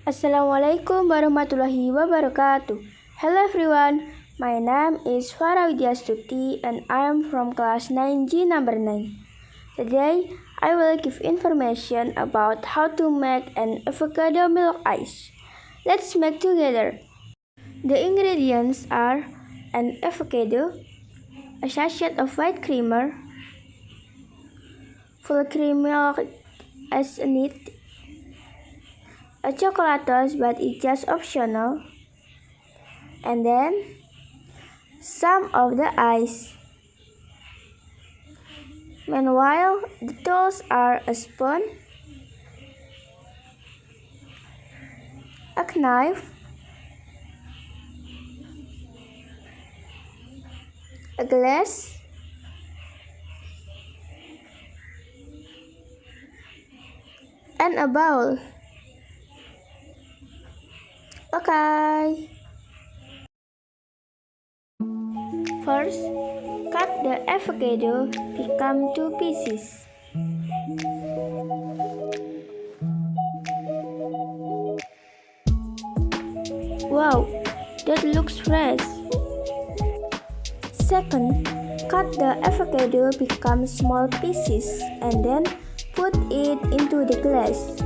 Assalamualaikum warahmatullahi wabarakatuh. Hello everyone, my name is Fara Widiastuti and I am from class 9G number 9. Today, I will give information about how to make an avocado milk ice. Let's make together. The ingredients are an avocado, a sachet of white creamer, full cream milk as needed, a chocolate toast but it's just optional, and then some of the ice. Meanwhile, the tools are a spoon, a knife, a glass, and a bowl. Okay. First, cut the avocado become 2 pieces. Wow, that looks fresh. Second, cut the avocado become small pieces and then put it into the glass.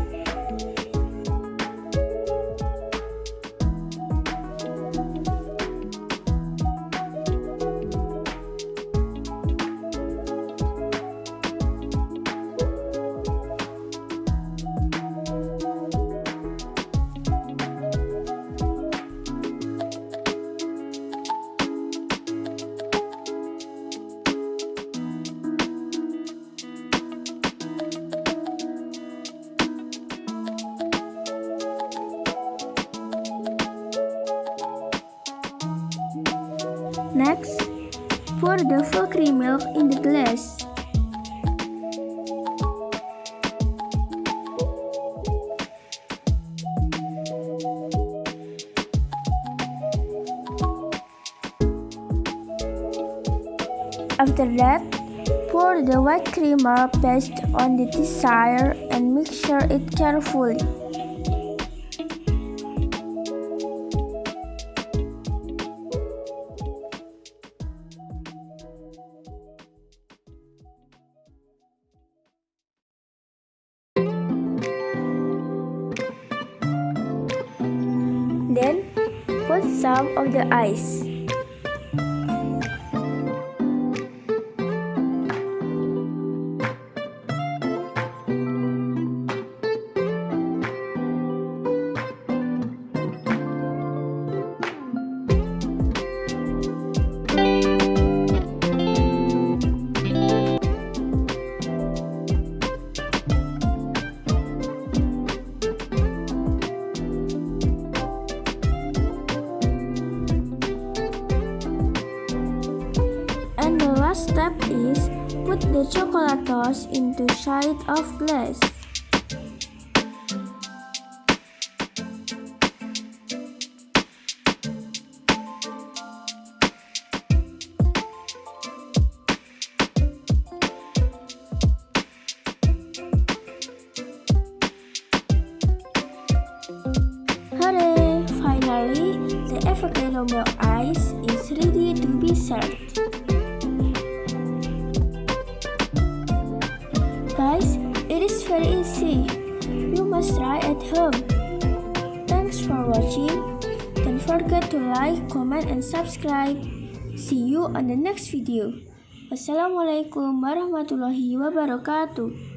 Next, pour the full cream milk in the glass. After that, pour the white creamer paste on the desired and mix it carefully. Then, put some of the ice. And the last step is put the chocolate toast into side of glass. Hooray! Finally, the avocado milk ice is ready to be served. Guys, it is very easy. You must try at home. Thanks for watching. Don't forget to like, comment, and subscribe. See you on the next video. Wassalamualaikum warahmatullahi wabarakatuh.